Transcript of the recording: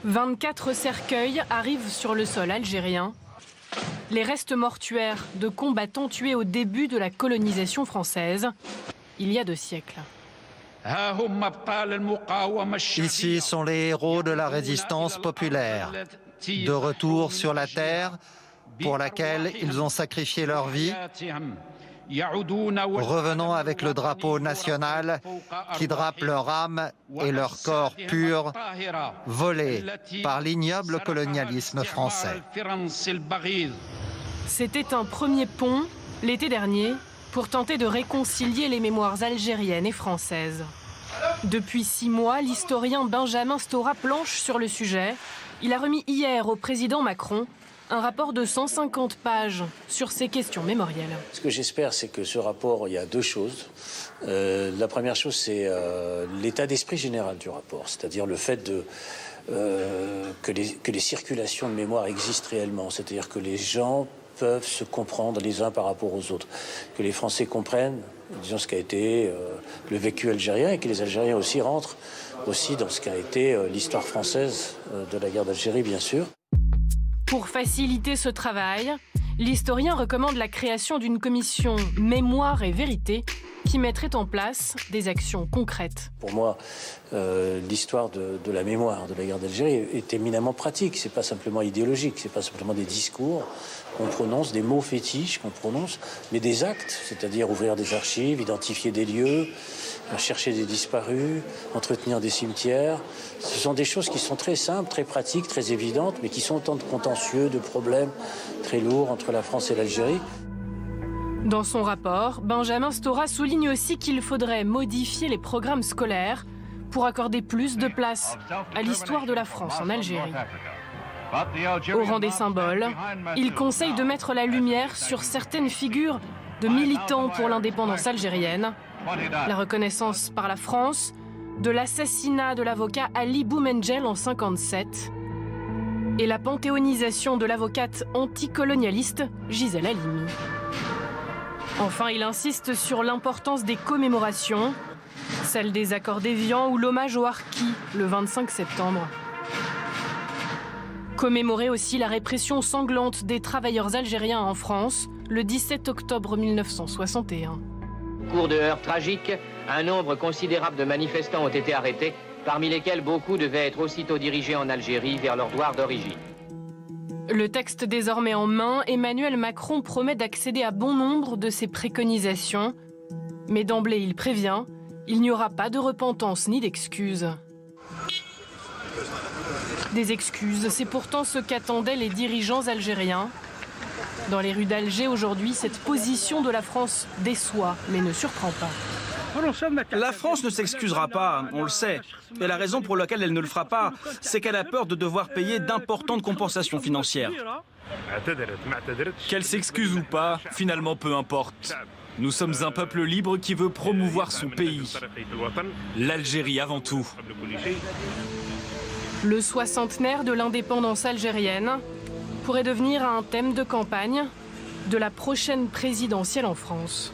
24 cercueils arrivent sur le sol algérien. Les restes mortuaires de combattants tués au début de la colonisation française, il y a 2 siècles. Ici sont les héros de la résistance populaire, de retour sur la terre pour laquelle ils ont sacrifié leur vie, revenant avec le drapeau national qui drape leur âme et leur corps pur, volés par l'ignoble colonialisme français. C'était un premier pont, l'été dernier, pour tenter de réconcilier les mémoires algériennes et françaises. Depuis 6 mois, l'historien Benjamin Stora planche sur le sujet. Il a remis hier au président Macron un rapport de 150 pages sur ces questions mémorielles. Ce que j'espère, c'est que ce rapport, il y a 2 choses. La première chose, c'est l'état d'esprit général du rapport, c'est-à-dire le fait que les circulations de mémoire existent réellement, c'est-à-dire que les gens peuvent se comprendre les uns par rapport aux autres, que les Français comprennent, disons, ce qu'a été le vécu algérien et que les Algériens aussi rentrent aussi dans ce qu'a été l'histoire française de la guerre d'Algérie, bien sûr. Pour faciliter ce travail, l'historien recommande la création d'une commission mémoire et vérité qui mettrait en place des actions concrètes. Pour moi, l'histoire de la mémoire de la guerre d'Algérie est éminemment pratique. C'est pas simplement idéologique, c'est pas simplement des discours qu'on prononce, des mots fétiches qu'on prononce, mais des actes, c'est-à-dire ouvrir des archives, identifier des lieux, chercher des disparus, entretenir des cimetières. Ce sont des choses qui sont très simples, très pratiques, très évidentes, mais qui sont autant de contentieux, de problèmes très lourds entre la France et l'Algérie. Dans son rapport, Benjamin Stora souligne aussi qu'il faudrait modifier les programmes scolaires pour accorder plus de place à l'histoire de la France en Algérie. Au rang des symboles, il conseille de mettre la lumière sur certaines figures de militants pour l'indépendance algérienne, la reconnaissance par la France de l'assassinat de l'avocat Ali Boumendjel en 1957 et la panthéonisation de l'avocate anticolonialiste Gisèle Halimi. Enfin, il insiste sur l'importance des commémorations, celle des accords d'Évian ou l'hommage aux harkis le 25 septembre. Commémorer aussi la répression sanglante des travailleurs algériens en France le 17 octobre 1961. Au cours de heurts tragiques, un nombre considérable de manifestants ont été arrêtés, parmi lesquels beaucoup devaient être aussitôt dirigés en Algérie vers leur douar d'origine. Le texte désormais en main, Emmanuel Macron promet d'accéder à bon nombre de ses préconisations. Mais d'emblée, il prévient, il n'y aura pas de repentance ni d'excuses. Des excuses, c'est pourtant ce qu'attendaient les dirigeants algériens. Dans les rues d'Alger aujourd'hui, cette position de la France déçoit, mais ne surprend pas. La France ne s'excusera pas, on le sait. Et la raison pour laquelle elle ne le fera pas, c'est qu'elle a peur de devoir payer d'importantes compensations financières. Qu'elle s'excuse ou pas, finalement peu importe. Nous sommes un peuple libre qui veut promouvoir son pays. L'Algérie avant tout. Le 60aire de l'indépendance algérienne pourrait devenir un thème de campagne de la prochaine présidentielle en France.